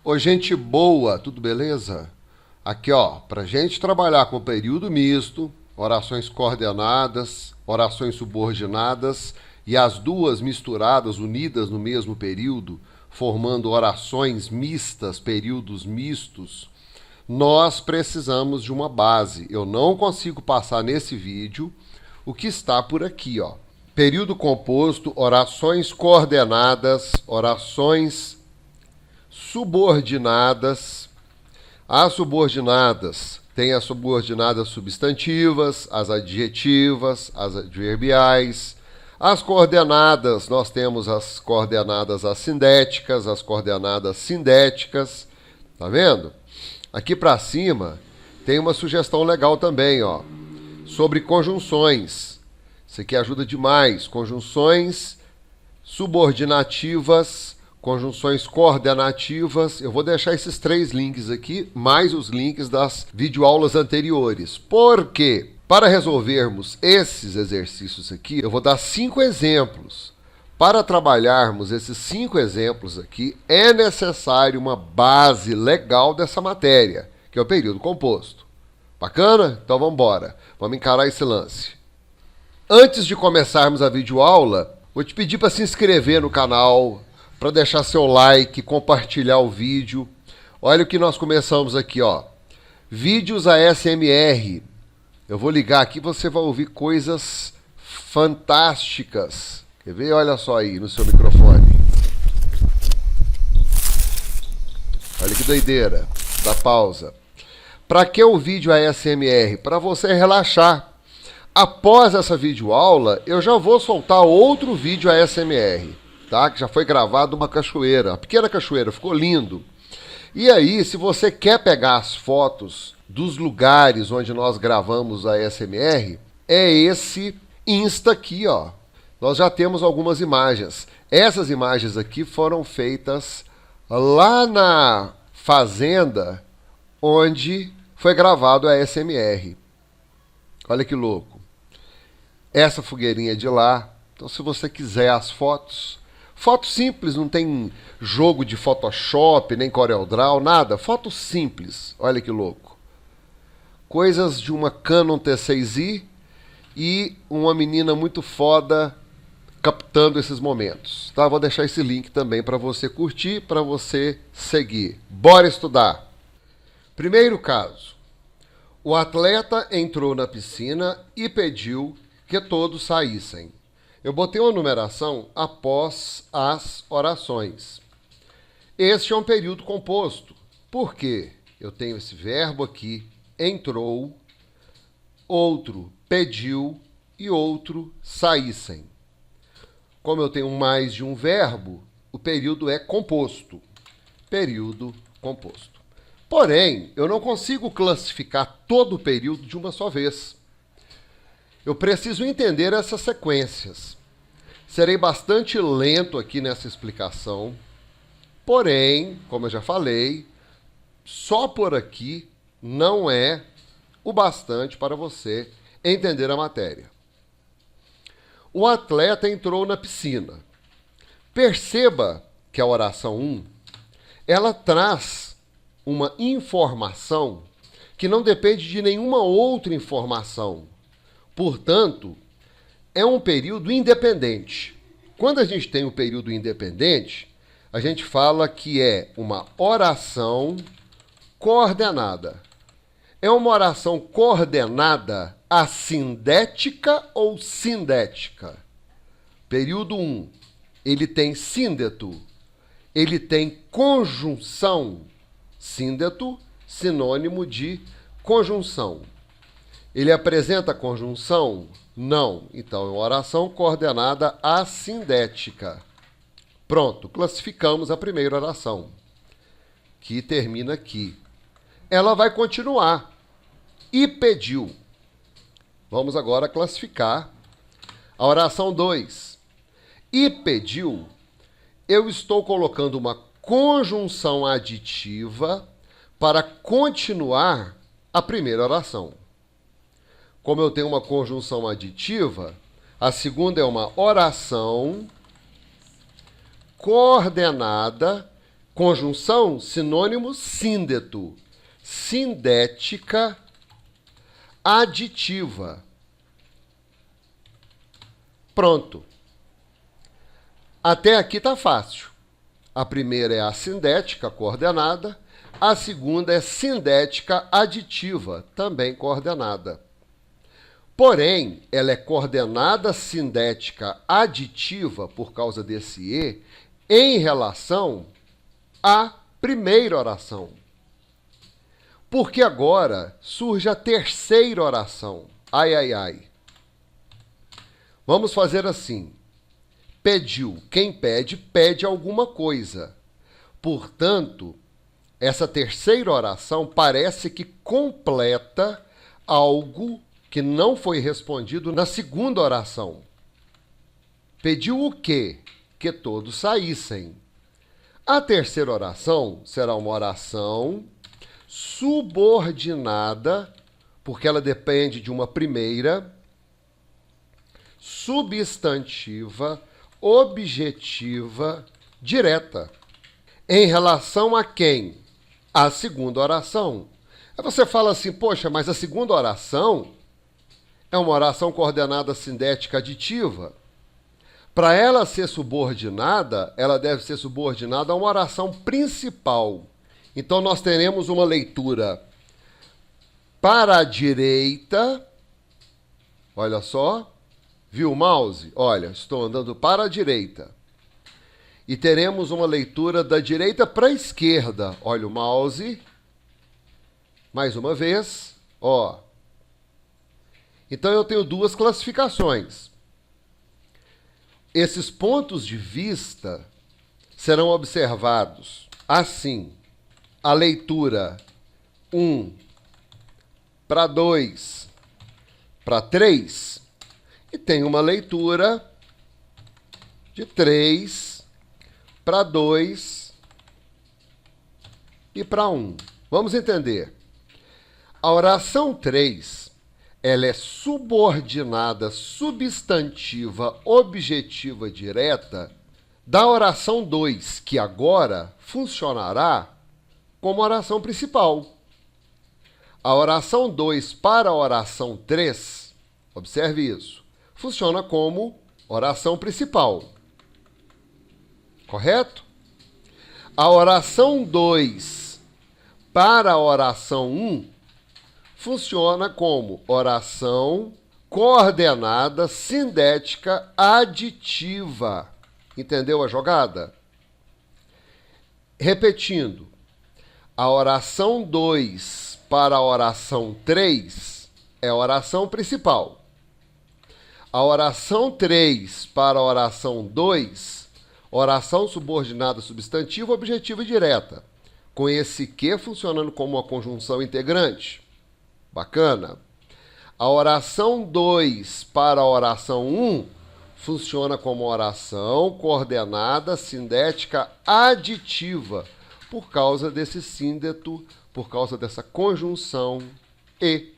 Ô, gente boa, tudo beleza? Aqui, ó, pra gente trabalhar com período misto, orações coordenadas, orações subordinadas e as duas misturadas, unidas no mesmo período, formando orações mistas, períodos mistos, nós precisamos de uma base. Eu não consigo passar nesse vídeo o que está por aqui, ó. Período composto, orações coordenadas, orações subordinadas. As subordinadas têm as subordinadas substantivas, as adjetivas, as adverbiais. As coordenadas, nós temos as coordenadas assindéticas, as coordenadas sindéticas. Tá vendo? Aqui para cima tem uma sugestão legal também, ó, sobre conjunções. Isso aqui ajuda demais. Conjunções subordinativas, conjunções coordenativas. Eu vou deixar esses 3 links aqui, mais os links das videoaulas anteriores. Por quê? Para resolvermos esses exercícios aqui, eu vou dar 5 exemplos. Para trabalharmos esses 5 exemplos aqui, é necessário uma base legal dessa matéria, que é o período composto. Bacana? Então vamos embora. Vamos encarar esse lance. Antes de começarmos a videoaula, vou te pedir para se inscrever no canal, para deixar seu like, compartilhar o vídeo. Olha o que nós começamos aqui, ó. Vídeos ASMR. Eu vou ligar aqui, você vai ouvir coisas fantásticas. Quer ver? Olha só aí no seu microfone. Olha que doideira. Dá pausa. Para que o vídeo ASMR? Para você relaxar. Após essa videoaula, eu já vou soltar outro vídeo ASMR, tá? Que já foi gravado numa cachoeira. A pequena cachoeira, ficou lindo. E aí, se você quer pegar as fotos dos lugares onde nós gravamos a ASMR, é esse Insta aqui, ó. Nós já temos algumas imagens. Essas imagens aqui foram feitas lá na fazenda onde foi gravado a ASMR. Olha que louco. Essa fogueirinha de lá. Então, se você quiser as fotos, foto simples, não tem jogo de Photoshop, nem CorelDRAW, nada. Foto simples. Olha que louco. Coisas de uma Canon T6i e uma menina muito foda captando esses momentos. Tá? Vou deixar esse link também para você curtir, para você seguir. Bora estudar! Primeiro caso. O atleta entrou na piscina e pediu que todos saíssem. Eu botei uma numeração após as orações. Este é um período composto. Por quê? Eu tenho esse verbo aqui, entrou, outro pediu e outro saíssem. Como eu tenho mais de um verbo, o período é composto. Período composto. Porém, eu não consigo classificar todo o período de uma só vez. Eu preciso entender essas sequências. Serei bastante lento aqui nessa explicação. Porém, como eu já falei, só por aqui não é o bastante para você entender a matéria. O atleta entrou na piscina. Perceba que a oração 1, ela traz uma informação que não depende de nenhuma outra informação. Portanto, é um período independente. Quando a gente tem um período independente, a gente fala que é uma oração coordenada. É uma oração coordenada assindética ou sindética? Período 1, ele tem síndeto, ele tem conjunção. Síndeto, sinônimo de conjunção. Ele apresenta conjunção? Não. Então, é uma oração coordenada assindética. Pronto, classificamos a primeira oração, que termina aqui. Ela vai continuar. E pediu. Vamos agora classificar a oração 2. E pediu, eu estou colocando uma conjunção aditiva para continuar a primeira oração. Como eu tenho uma conjunção aditiva, a segunda é uma oração coordenada Conjunção, sinônimo, síndeto. Sindética aditiva. Pronto. Até aqui está fácil. A primeira é a sindética coordenada, a segunda é sindética aditiva, também coordenada. Porém, ela é coordenada sindética aditiva, por causa desse E, em relação à primeira oração. Porque agora surge a terceira oração. Ai, ai, ai. Vamos fazer assim. Pediu. Quem pede, pede alguma coisa. Portanto, essa terceira oração parece que completa algo que não foi respondido na segunda oração. Pediu o quê? Que todos saíssem. A terceira oração será uma oração subordinada, porque ela depende de uma primeira, substantiva, objetiva, direta. Em relação a quem? A segunda oração. Aí você fala assim, poxa, mas a segunda oração é uma oração coordenada sindética aditiva. Para ela ser subordinada, ela deve ser subordinada a uma oração principal. Então, nós teremos uma leitura para a direita. Olha só. Viu o mouse? Olha, estou andando para a direita. E teremos uma leitura da direita para a esquerda. Olha o mouse. Mais uma vez. Ó. Então, eu tenho duas classificações. Esses pontos de vista serão observados assim. A leitura 1 para 2 para 3 e tem uma leitura de 3 para 2 e para 1. Vamos entender. A oração 3, ela é subordinada, substantiva, objetiva direta da oração 2, que agora funcionará como oração principal. A oração 2 para a oração 3, observe isso, funciona como oração principal. Correto? A oração 2 para a oração 1 funciona como oração coordenada sindética aditiva. Entendeu a jogada? Repetindo. A oração 2 para a oração 3 é a oração principal. A oração 3 para a oração 2, oração subordinada substantiva, objetiva e direta. Com esse que funcionando como uma conjunção integrante. Bacana? A oração 2 para a oração 1 funciona como oração coordenada sindética aditiva, por causa desse síndeto, por causa dessa conjunção e.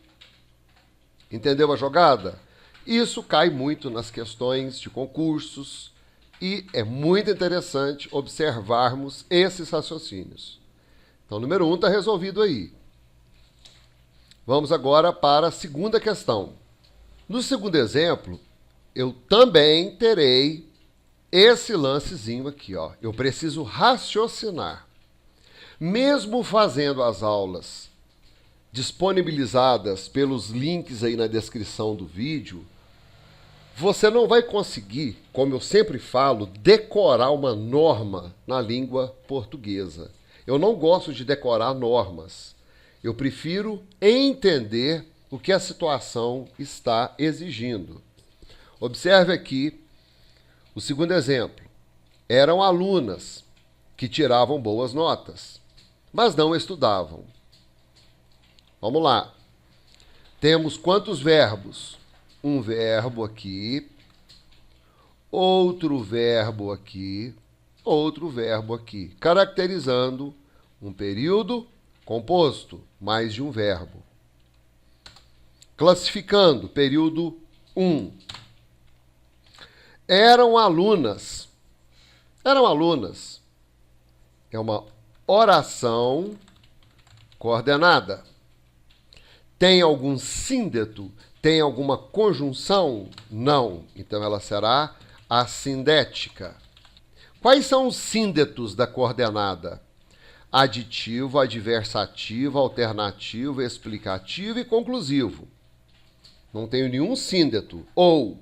Entendeu a jogada? Isso cai muito nas questões de concursos e é muito interessante observarmos esses raciocínios. Então, número 1 está resolvido aí. Vamos agora para a segunda questão. No segundo exemplo, eu também terei esse lancezinho aqui, ó. Eu preciso raciocinar. Mesmo fazendo as aulas disponibilizadas pelos links aí na descrição do vídeo, você não vai conseguir, como eu sempre falo, decorar uma norma na língua portuguesa. Eu não gosto de decorar normas. Eu prefiro entender o que a situação está exigindo. Observe aqui o segundo exemplo. Eram alunas que tiravam boas notas, mas não estudavam. Vamos lá. Temos quantos verbos? Um verbo aqui, outro verbo aqui, outro verbo aqui, caracterizando um período composto, mais de um verbo. Classificando, período 1. Eram alunas É uma oração coordenada. Tem algum síndeto? Tem alguma conjunção? Não. Então ela será assindética. Quais são os síndetos da coordenada? Aditivo, adversativo, alternativo, explicativo e conclusivo. Não tenho nenhum síndeto. Ou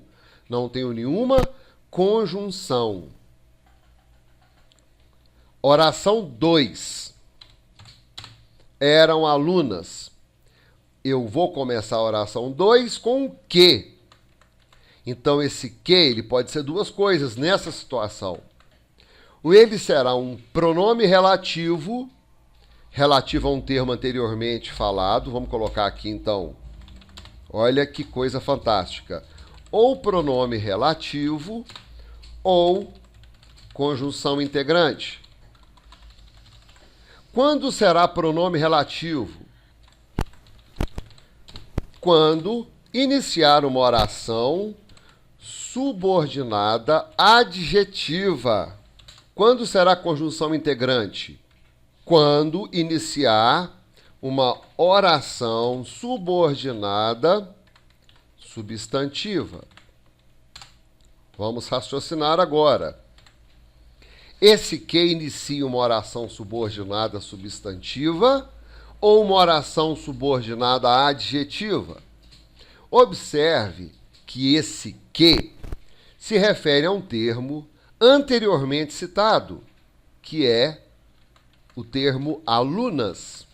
não tenho nenhuma conjunção. Oração 2. Eram alunas. Eu vou começar a oração 2 com o que. Então, esse que ele pode ser duas coisas nessa situação. Ele será um pronome relativo, relativo a um termo anteriormente falado. Vamos colocar aqui, então. Olha que coisa fantástica. Ou pronome relativo, ou conjunção integrante. Quando será pronome relativo? Quando iniciar uma oração subordinada adjetiva. Quando será conjunção integrante? Quando iniciar uma oração subordinada substantiva. Vamos raciocinar agora. Esse que inicia uma oração subordinada substantiva ou uma oração subordinada adjetiva? Observe que esse que se refere a um termo anteriormente citado, que é o termo alunas.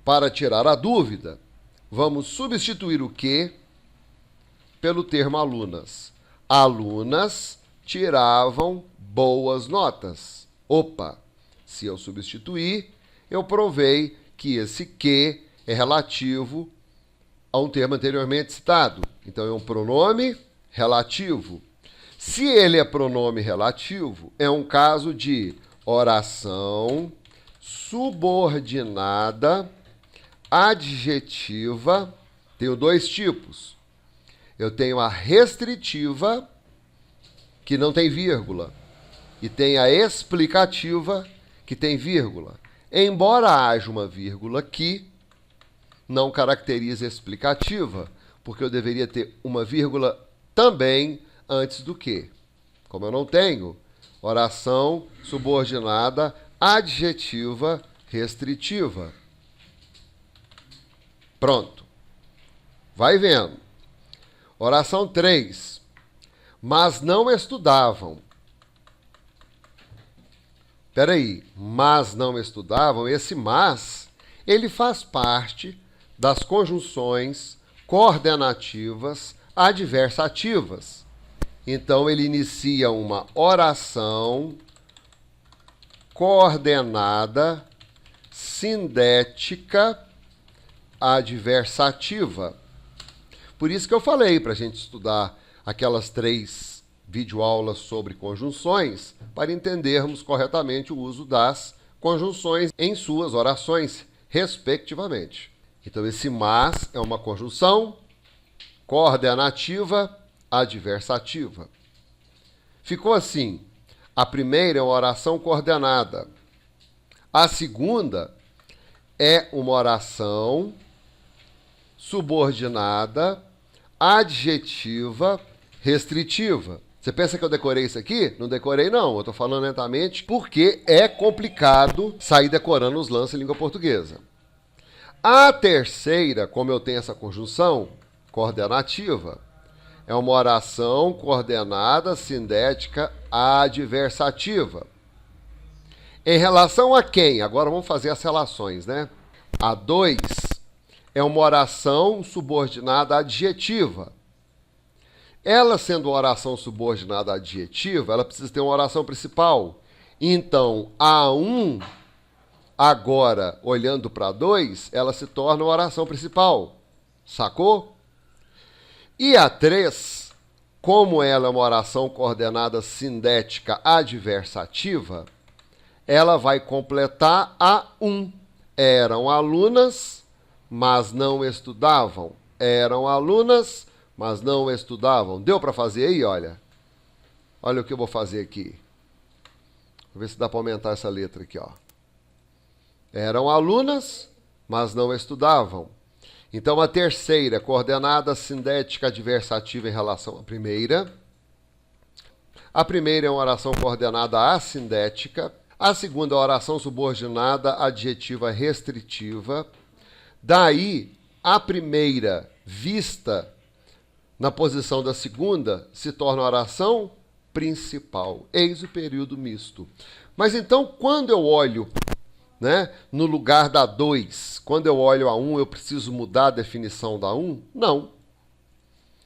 Para tirar a dúvida, vamos substituir o que pelo termo alunas. Alunas tiravam boas notas. Opa! Se eu substituir, eu provei que esse que é relativo a um termo anteriormente citado. Então, é um pronome relativo. Se ele é pronome relativo, é um caso de oração subordinada adjetiva. Tenho dois tipos. Eu tenho a restritiva, que não tem vírgula, e tem a explicativa, que tem vírgula. Embora haja uma vírgula aqui, não caracteriza explicativa, porque eu deveria ter uma vírgula também antes do que. Como eu não tenho, oração subordinada adjetiva restritiva. Pronto. Vai vendo. Oração 3. Mas não estudavam. Espera aí. Mas não estudavam. Esse mas, ele faz parte das conjunções coordenativas adversativas. Então, ele inicia uma oração coordenada sindética adversativa. Por isso que eu falei para a gente estudar aquelas 3 videoaulas sobre conjunções para entendermos corretamente o uso das conjunções em suas orações, respectivamente. Então, esse mas é uma conjunção coordenativa adversativa. Ficou assim. A primeira é uma oração coordenada. A segunda é uma oração subordinada adjetiva restritiva. Você pensa que eu decorei isso aqui? Não decorei, não. Eu estou falando lentamente porque é complicado sair decorando os lances em língua portuguesa. A terceira, como eu tenho essa conjunção coordenativa, é uma oração coordenada sindética adversativa. Em relação a quem? Agora vamos fazer as relações, né? A 2 é uma oração subordinada adjetiva. Ela sendo uma oração subordinada adjetiva, ela precisa ter uma oração principal. Então, a 1, agora, olhando para 2, ela se torna uma oração principal. Sacou? E a 3, como ela é uma oração coordenada sindética adversativa, ela vai completar a 1. Eram alunas, mas não estudavam. Eram alunas, mas não estudavam. Deu para fazer aí, olha? Olha o que eu vou fazer aqui. eu ver se dá para aumentar essa letra aqui, ó. Eram alunas, mas não estudavam. Então, a terceira, coordenada sindética adversativa em relação à primeira. A primeira é uma oração coordenada assindética. A segunda é uma oração subordinada adjetiva restritiva. Daí, a primeira, vista na posição da segunda, se torna oração principal. Eis o período misto. Mas então, quando eu olho, né, no lugar da 2, quando eu olho a 1, eu preciso mudar a definição da 1? Não.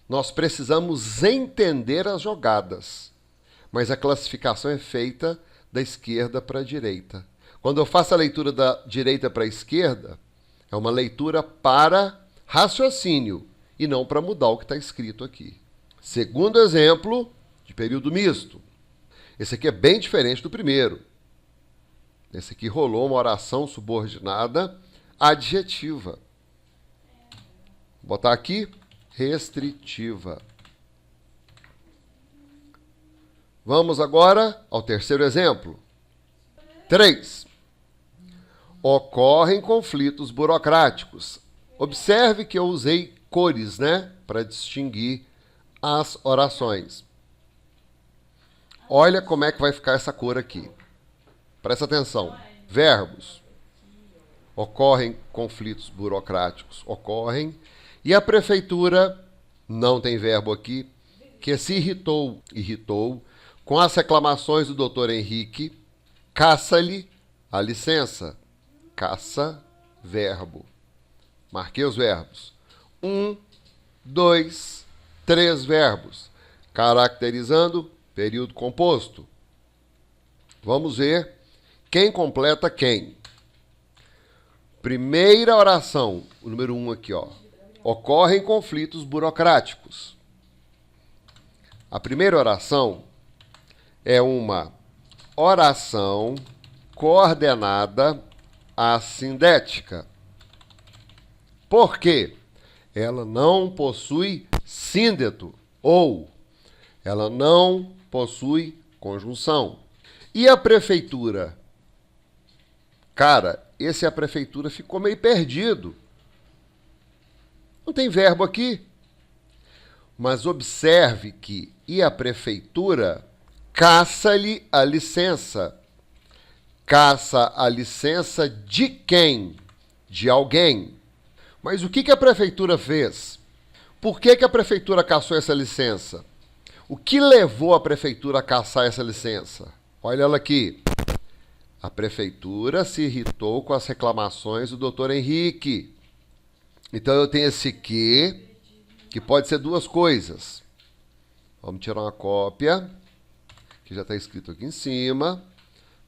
Nós precisamos entender as jogadas. Mas a classificação é feita da esquerda para a direita. Quando eu faço a leitura da direita para a esquerda, é uma leitura para raciocínio e não para mudar o que está escrito aqui. Segundo exemplo de período misto. Esse aqui é bem diferente do primeiro. Esse aqui rolou uma oração subordinada adjetiva. Vou botar aqui restritiva. Vamos agora ao terceiro exemplo. 3. Ocorrem conflitos burocráticos. Observe que eu usei cores, né, para distinguir as orações. Olha como é que vai ficar essa cor aqui. Presta atenção. Verbos. Ocorrem conflitos burocráticos. Ocorrem. E a prefeitura, não tem verbo aqui, que se irritou com as reclamações do doutor Henrique, caça-lhe a licença. Caça, verbo. Marquei os verbos. 1, 2, 3 verbos. Caracterizando período composto. Vamos ver quem completa quem. Primeira oração, o número 1 aqui, ó. Ocorrem conflitos burocráticos. A primeira oração é uma oração coordenada assindética. Por quê? Ela não possui síndeto ou ela não possui conjunção. E a prefeitura? Cara, esse a prefeitura ficou meio perdido. Não tem verbo aqui. Mas observe que e a prefeitura caça-lhe a licença. Caça a licença de quem? De alguém. Mas o que a prefeitura fez? Por que a prefeitura caçou essa licença? O que levou a prefeitura a caçar essa licença? Olha ela aqui. A prefeitura se irritou com as reclamações do doutor Henrique. Então eu tenho esse que pode ser duas coisas. Vamos tirar uma cópia, que já está escrito aqui em cima.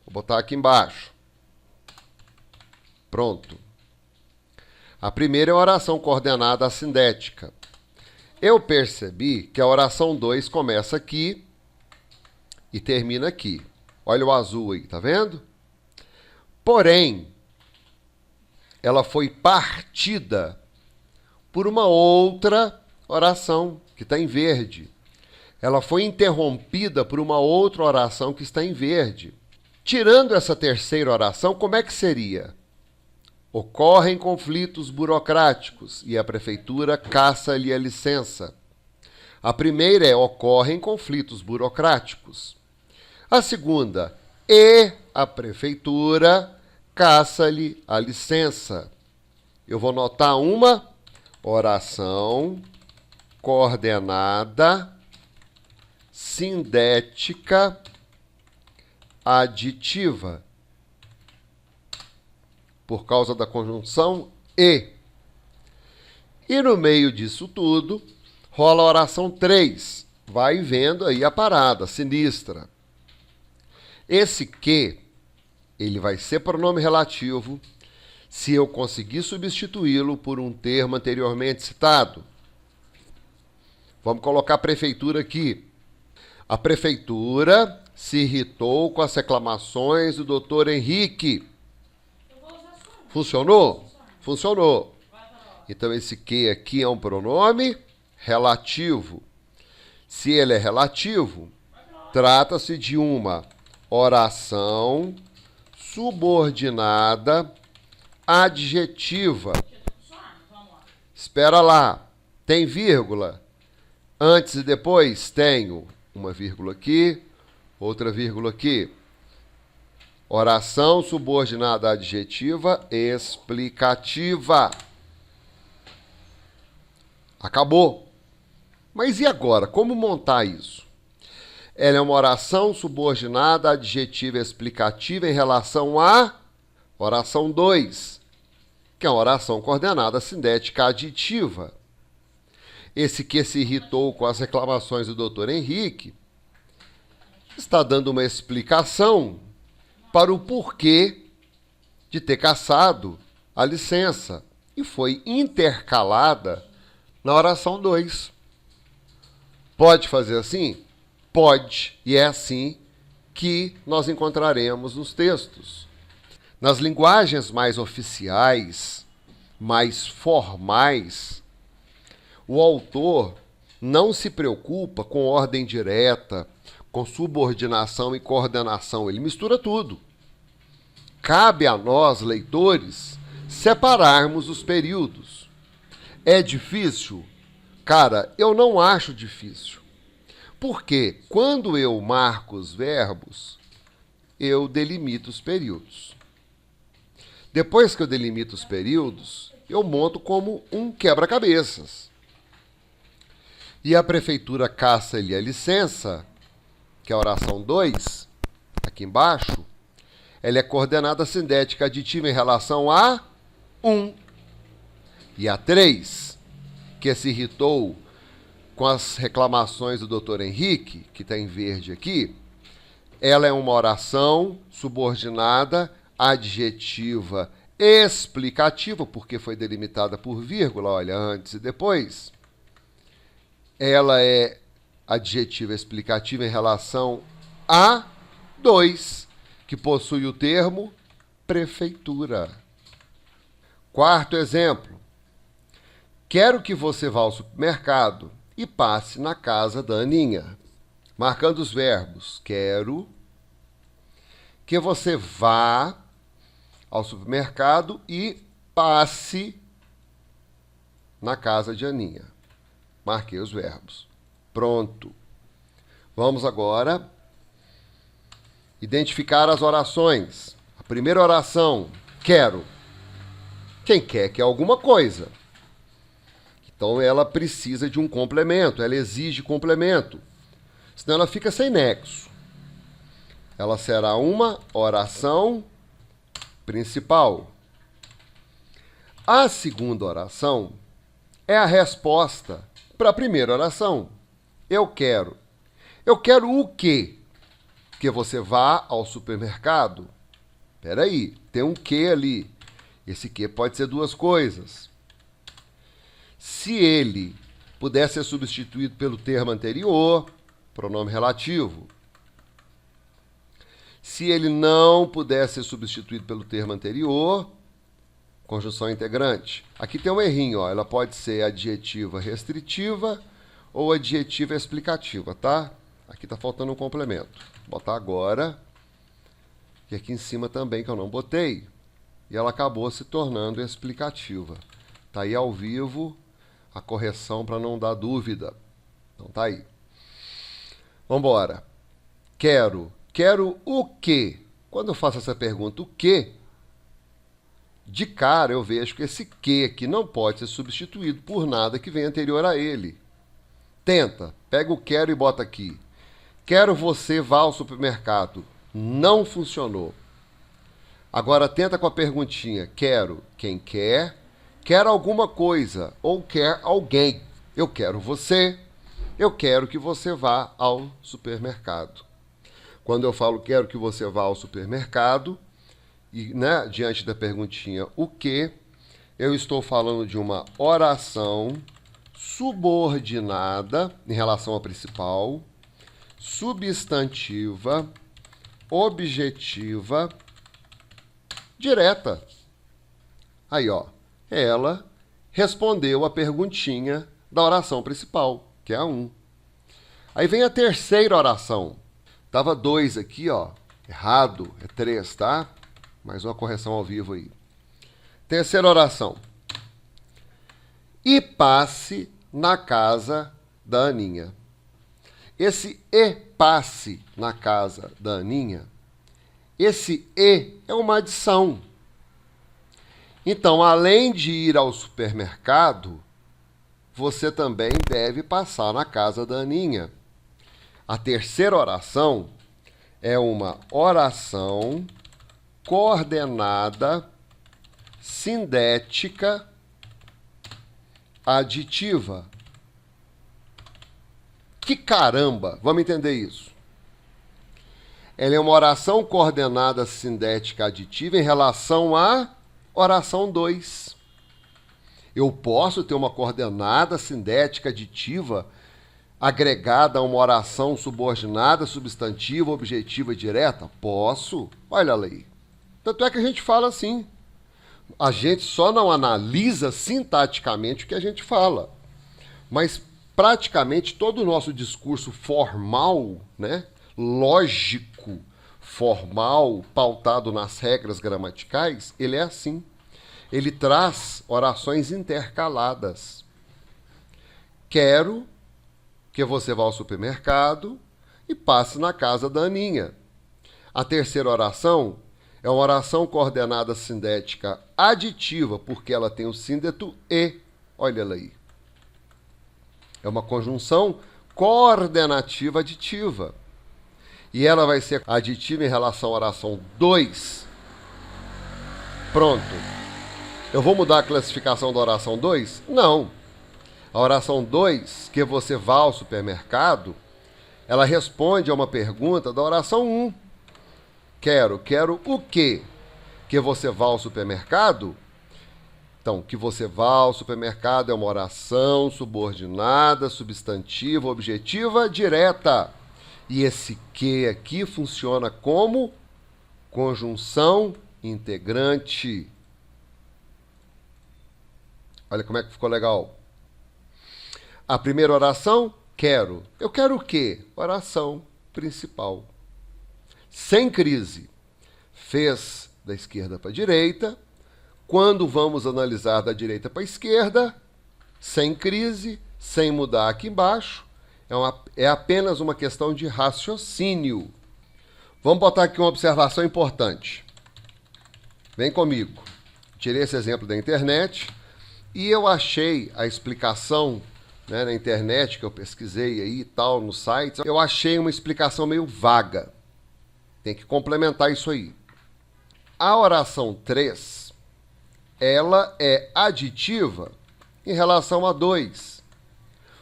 Vou botar aqui embaixo. Pronto. A primeira é a oração coordenada assindética. Eu percebi que a oração 2 começa aqui e termina aqui. Olha o azul aí, tá vendo? Porém, ela foi partida por uma outra oração que está em verde. Ela foi interrompida por uma outra oração que está em verde. Tirando essa terceira oração, como é que seria? Ocorrem conflitos burocráticos e a prefeitura caça-lhe a licença. A primeira é ocorrem conflitos burocráticos. A segunda, e a prefeitura caça-lhe a licença. Eu vou notar uma oração coordenada sindética aditiva. Por causa da conjunção e. E no meio disso tudo, rola a oração 3. Vai vendo aí a parada, sinistra. Esse que, ele vai ser pronome relativo se eu conseguir substituí-lo por um termo anteriormente citado. Vamos colocar a prefeitura aqui. A prefeitura se irritou com as reclamações do doutor Henrique. Funcionou? Funcionou. Então, esse que aqui é um pronome relativo. Se ele é relativo, trata-se de uma oração subordinada adjetiva. Espera lá. Tem vírgula? Antes e depois? Tenho uma vírgula aqui, outra vírgula aqui. Oração subordinada adjetiva explicativa. Acabou. Mas e agora? Como montar isso? Ela é uma oração subordinada adjetiva explicativa em relação à oração 2, que é uma oração coordenada sindética aditiva. Esse que se irritou com as reclamações do Dr. Henrique está dando uma explicação para o porquê de ter cassado a licença e foi intercalada na oração 2. Pode fazer assim? Pode, e é assim que nós encontraremos nos textos. Nas linguagens mais oficiais, mais formais, o autor não se preocupa com ordem direta, com subordinação e coordenação. Ele mistura tudo. Cabe a nós, leitores, separarmos os períodos. É difícil? Cara, eu não acho difícil. Porque quando eu marco os verbos, eu delimito os períodos. Depois que eu delimito os períodos, eu monto como um quebra-cabeças. E a prefeitura caça-lhe a licença, que é a oração 2, aqui embaixo, ela é coordenada sindética aditiva em relação a 1. E a 3, que se irritou com as reclamações do Dr. Henrique, que está em verde aqui, ela é uma oração subordinada adjetiva explicativa, porque foi delimitada por vírgula, olha, antes e depois. Ela é adjetiva explicativa em relação a 2, que possui o termo prefeitura. Quarto exemplo. Quero que você vá ao supermercado e passe na casa da Aninha. Marcando os verbos. Quero que você vá ao supermercado e passe na casa de Aninha. Marquei os verbos. Pronto. Vamos agora identificar as orações. A primeira oração, quero. Quem quer alguma coisa. Então ela precisa de um complemento, ela exige complemento. Senão ela fica sem nexo. Ela será uma oração principal. A segunda oração é a resposta para a primeira oração. Eu quero. Eu quero o quê? Que você vá ao supermercado. Espera aí, tem um que ali. Esse que pode ser duas coisas. Se ele puder ser substituído pelo termo anterior, pronome relativo. Se ele não puder ser substituído pelo termo anterior, conjunção integrante. Aqui tem um errinho, ó. Ela pode ser adjetiva restritiva ou adjetiva explicativa, tá? Aqui está faltando um complemento. Vou botar agora. E aqui em cima também, que eu não botei. E ela acabou se tornando explicativa. Está aí ao vivo a correção para não dar dúvida. Então tá aí. Vamos embora. Quero. Quero o quê? Quando eu faço essa pergunta, o quê? De cara eu vejo que esse que aqui não pode ser substituído por nada que venha anterior a ele. Tenta. Pega o quero e bota aqui. Quero você vá ao supermercado. Não funcionou. Agora tenta com a perguntinha. Quero quem quer. Quer alguma coisa ou quer alguém. Eu quero você. Eu quero que você vá ao supermercado. Quando eu falo quero que você vá ao supermercado, e diante da perguntinha o que, eu estou falando de uma oração subordinada em relação à principal, substantiva, objetiva, direta. Aí, ó, ela respondeu a perguntinha da oração principal, que é a 1. Aí vem a terceira oração. Estava 2 aqui, ó. Errado, é 3, tá? Mais uma correção ao vivo aí. Terceira oração. E passe na casa da Aninha. Esse e passe na casa da Aninha, esse e é uma adição. Então, além de ir ao supermercado, você também deve passar na casa da Aninha. A terceira oração é uma oração coordenada sindética aditiva. Que caramba! Vamos entender isso. Ela é uma oração coordenada sindética aditiva em relação à oração 2. Eu posso ter uma coordenada sindética aditiva agregada a uma oração subordinada, substantiva, objetiva direta? Posso. Olha a lei. Tanto é que a gente fala assim. A gente só não analisa sintaticamente o que a gente fala. Mas praticamente todo o nosso discurso formal, né, lógico, formal, pautado nas regras gramaticais, ele é assim. Ele traz orações intercaladas. Quero que você vá ao supermercado e passe na casa da Aninha. A terceira oração é uma oração coordenada sindética aditiva, porque ela tem o síndeto e. Olha ela aí. É uma conjunção coordenativa aditiva. E ela vai ser aditiva em relação à oração 2. Pronto. Eu vou mudar a classificação da oração 2? Não. A oração 2, que você vá ao supermercado, ela responde a uma pergunta da oração 1. Quero o quê? Que você vá ao supermercado? Então, que você vá ao supermercado é uma oração subordinada, substantiva, objetiva, direta. E esse que aqui funciona como conjunção integrante. Olha como é que ficou legal. A primeira oração, quero. Eu quero o quê? Oração principal. Sem crise. Fez da esquerda para a direita. Quando vamos analisar da direita para a esquerda, sem crise, sem mudar aqui embaixo, é apenas uma questão de raciocínio. Vamos botar aqui uma observação importante. Vem comigo. Tirei esse exemplo da internet e eu achei a explicação, né, na internet, que eu pesquisei aí e tal, nos sites, eu achei uma explicação meio vaga. Tem que complementar isso aí. A oração 3, ela é aditiva em relação a 2.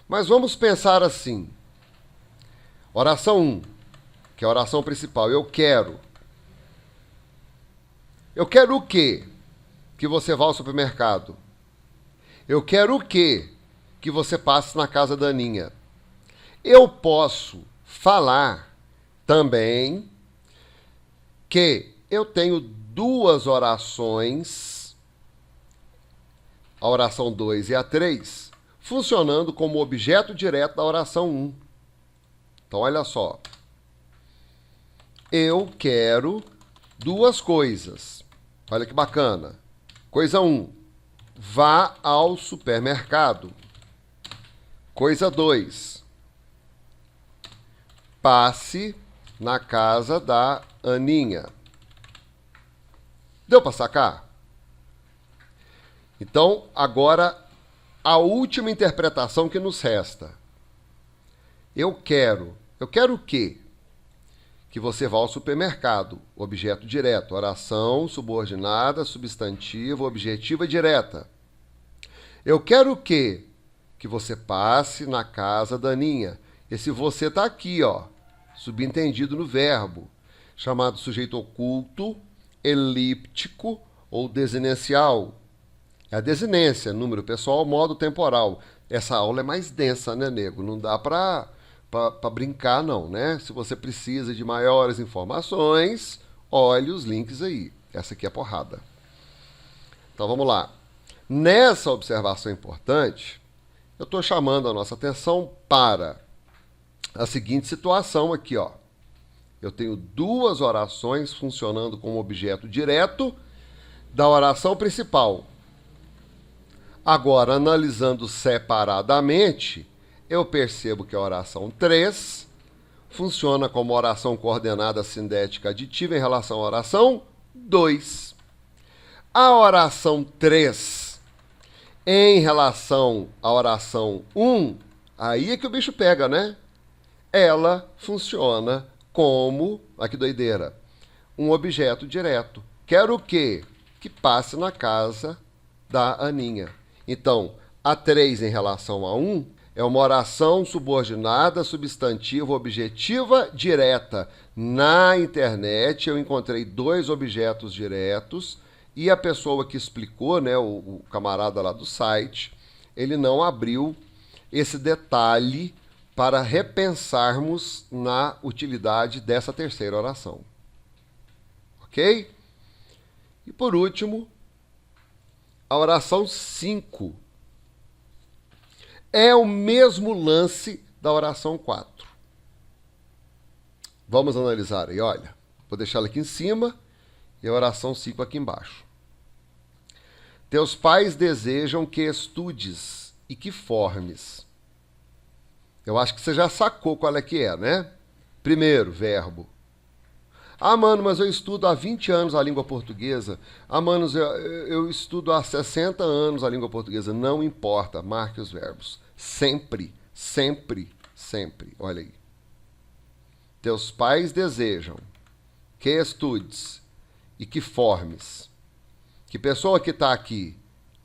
Mas vamos pensar assim. Oração 1, que é a oração principal. Eu quero. Eu quero o quê? Que você vá ao supermercado. Eu quero o quê? Que você passe na casa da Aninha. Eu posso falar também que eu tenho duas orações, a oração 2 e a 3, funcionando como objeto direto da oração 1. Então, olha só. Eu quero duas coisas. Olha que bacana. Coisa 1, vá ao supermercado. Coisa 2, passe na casa da Aninha. Deu para sacar? Então, agora, a última interpretação que nos resta. Eu quero o quê? Que você vá ao supermercado. Objeto direto. Oração subordinada, substantiva, objetiva direta. Eu quero o quê? Que você passe na casa da Aninha. Esse você está aqui, ó, subentendido no verbo, chamado sujeito oculto, elíptico ou desinencial. É a desinência, número pessoal, modo temporal. Essa aula é mais densa, né, nego? Não dá para brincar, não, né? Se você precisa de maiores informações, olhe os links aí. Essa aqui é a porrada. Então, vamos lá. Nessa observação importante, eu estou chamando a nossa atenção para a seguinte situação aqui, ó. Eu tenho duas orações funcionando como objeto direto da oração principal. Agora, analisando separadamente, eu percebo que a oração 3 funciona como oração coordenada sindética aditiva em relação à oração 2. A oração 3 em relação à oração 1, aí é que o bicho pega, né? Ela funciona como, aqui doideira, um objeto direto. Quero o quê? Que passe na casa da Aninha. Então, a 3 em relação a 1 é uma oração subordinada, substantiva, objetiva, direta. Na internet eu encontrei dois objetos diretos e a pessoa que explicou, né, o camarada lá do site, ele não abriu esse detalhe para repensarmos na utilidade dessa terceira oração. Ok? E por último, a oração 5 é o mesmo lance da oração 4. Vamos analisar aí, olha. Vou deixar ela aqui em cima e a oração 5 aqui embaixo. Teus pais desejam que estudes e que formes. Eu acho que você já sacou qual é que é, né? Primeiro, verbo. Ah, mano, mas eu estudo há 20 anos a língua portuguesa. Ah, mano, eu estudo há 60 anos a língua portuguesa. Não importa, marque os verbos. Sempre, sempre, sempre. Olha aí. Teus pais desejam que estudes e que formes. Que pessoa que está aqui?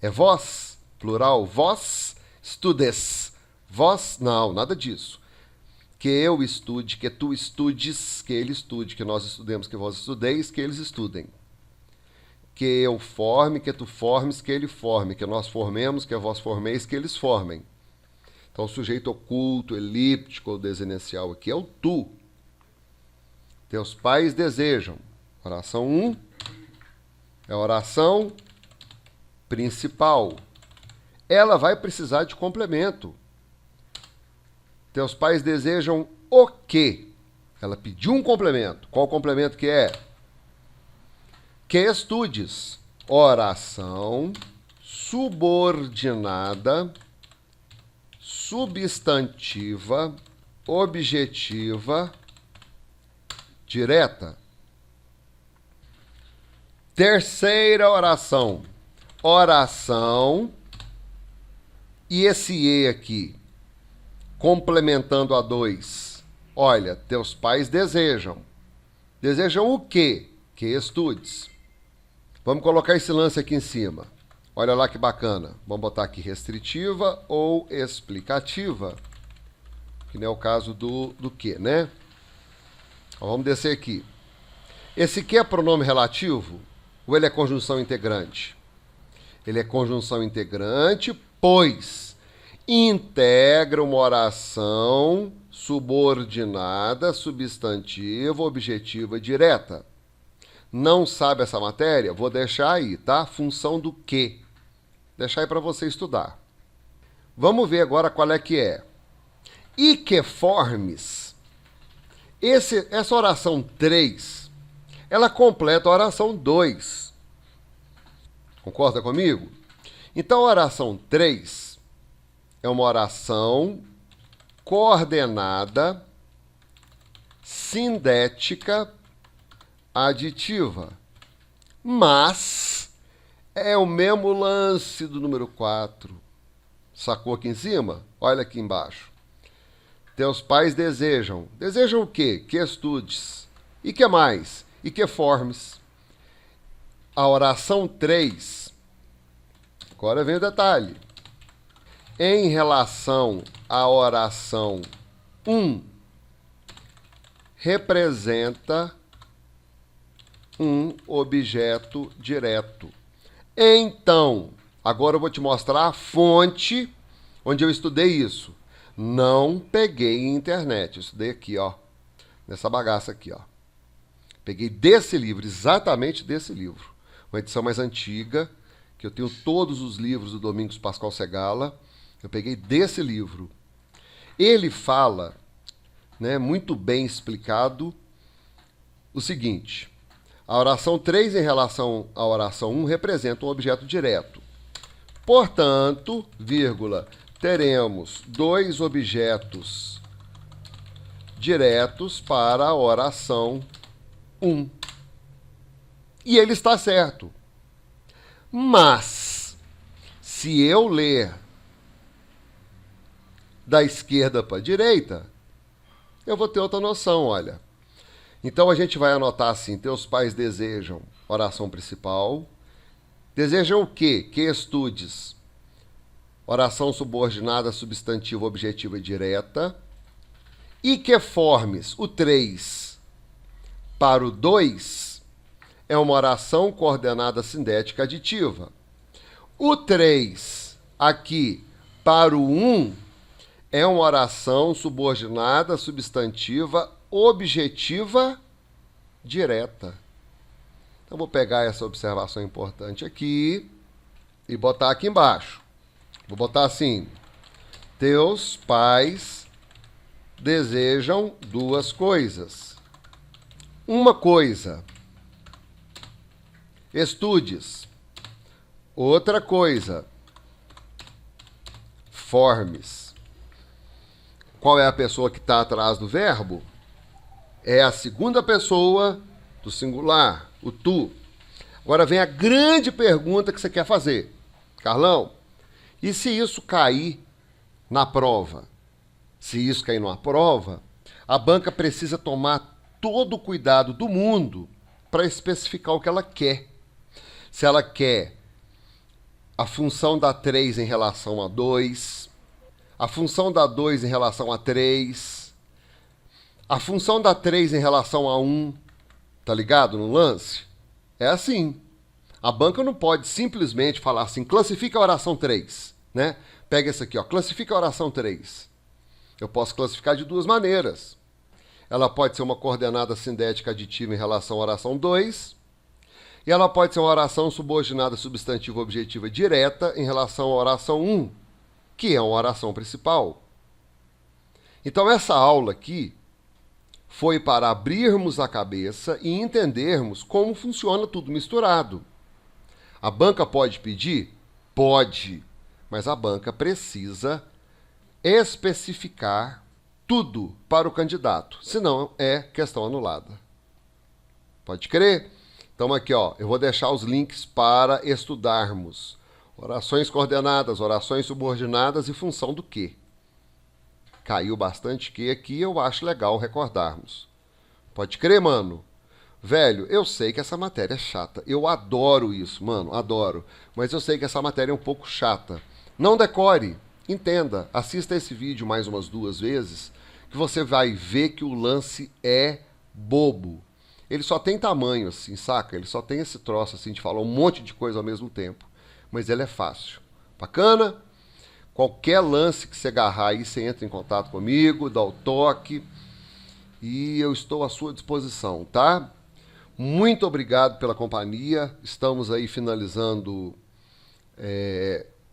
É vós? Plural, vós? Estudes. Vós? Não, nada disso. Que eu estude, que tu estudes, que ele estude, que nós estudemos, que vós estudeis, que eles estudem. Que eu forme, que tu formes, que ele forme, que nós formemos, que vós formeis, que eles formem. Então, o sujeito oculto, elíptico ou desenencial aqui é o tu. Teus pais desejam. Oração 1 é a oração principal. Ela vai precisar de complemento. Teus pais desejam o quê? Ela pediu um complemento. Qual complemento que é? Que estudes. Oração subordinada, substantiva, objetiva, direta. Terceira oração. Oração. E esse E aqui, complementando a 2. Olha, teus pais desejam. Desejam o quê? Que estudes. Vamos colocar esse lance aqui em cima. Olha lá que bacana. Vamos botar aqui restritiva ou explicativa. Que não é o caso do que, né? Então, vamos descer aqui. Esse que é pronome relativo ou ele é conjunção integrante? Ele é conjunção integrante, pois integra uma oração subordinada, substantiva, objetiva, direta. Não sabe essa matéria? Vou deixar aí, tá? Função do que? Deixar aí para você estudar. Vamos ver agora qual é que é. E que formes. Essa oração 3, ela completa a oração 2. Concorda comigo? Então, a oração 3 é uma oração coordenada, sindética, aditiva. Mas é o mesmo lance do número 4. Sacou aqui em cima? Olha aqui embaixo. Teus pais desejam. Desejam o quê? Que estudes. E que mais? E que formes. A oração 3, agora vem o detalhe. Em relação à oração 1, representa um objeto direto. Então, agora eu vou te mostrar a fonte onde eu estudei isso. Não peguei internet, eu estudei aqui, ó, nessa bagaça aqui, ó. Peguei desse livro, exatamente desse livro. Uma edição mais antiga, que eu tenho todos os livros do Domingos Pascoal Segala. Eu peguei desse livro. Ele fala, né, muito bem explicado, o seguinte: a oração 3 em relação à oração 1 representa um objeto direto. Portanto, vírgula, teremos dois objetos diretos para a oração 1. E ele está certo. Mas, se eu ler da esquerda para a direita, eu vou ter outra noção, olha. Então a gente vai anotar assim: teus pais desejam, oração principal. Desejam o quê? Que estudes. Oração subordinada, substantiva, objetiva e direta. E que formes o 3 para o 2 é uma oração coordenada sindética aditiva. O 3 aqui para o 1 é uma oração subordinada, substantiva, objetiva, direta. Então, vou pegar essa observação importante aqui e botar aqui embaixo. Vou botar assim: teus pais desejam duas coisas. Uma coisa, estudes. Outra coisa, formes. Qual é a pessoa que está atrás do verbo? É a segunda pessoa do singular, o tu. Agora vem a grande pergunta que você quer fazer. Carlão, e se isso cair na prova? Se isso cair numa prova, a banca precisa tomar todo o cuidado do mundo para especificar o que ela quer. Se ela quer a função da 3 em relação a 2, a função da 2 em relação a 3, a função da 3 em relação a 1, tá ligado no lance? É assim. A banca não pode simplesmente falar assim: classifica a oração 3, né? Pega esse aqui, ó, classifica a oração 3. Eu posso classificar de duas maneiras. Ela pode ser uma coordenada sindética aditiva em relação à oração 2, e ela pode ser uma oração subordinada substantiva objetiva direta em relação à oração 1, que é uma oração principal. Então essa aula aqui foi para abrirmos a cabeça e entendermos como funciona tudo misturado. A banca pode pedir? Pode, mas a banca precisa especificar tudo para o candidato, senão é questão anulada. Pode crer? Então aqui, ó, eu vou deixar os links para estudarmos orações coordenadas, orações subordinadas e função do que. Caiu bastante que aqui, eu acho legal recordarmos. Pode crer, mano? Velho, eu sei que essa matéria é chata. Eu adoro isso, mano, adoro. Mas eu sei que essa matéria é um pouco chata. Não decore, entenda. Assista esse vídeo mais umas 2 vezes, que você vai ver que o lance é bobo. Ele só tem tamanho, assim, saca? Ele só tem esse troço, assim, de falar um monte de coisa ao mesmo tempo. Mas ele é fácil. Bacana? Qualquer lance que você agarrar aí, você entra em contato comigo, dá o toque. E eu estou à sua disposição, tá? Muito obrigado pela companhia. Estamos aí finalizando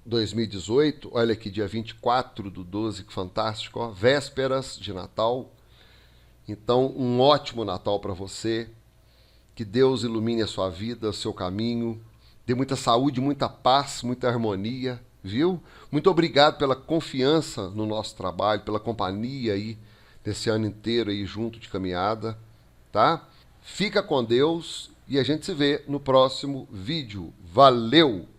2018. Olha aqui, dia 24/12, que fantástico, ó, vésperas de Natal. Então, um ótimo Natal para você. Que Deus ilumine a sua vida, o seu caminho. Dê muita saúde, muita paz, muita harmonia, viu? Muito obrigado pela confiança no nosso trabalho, pela companhia aí desse ano inteiro aí junto de caminhada, tá? Fica com Deus e a gente se vê no próximo vídeo. Valeu!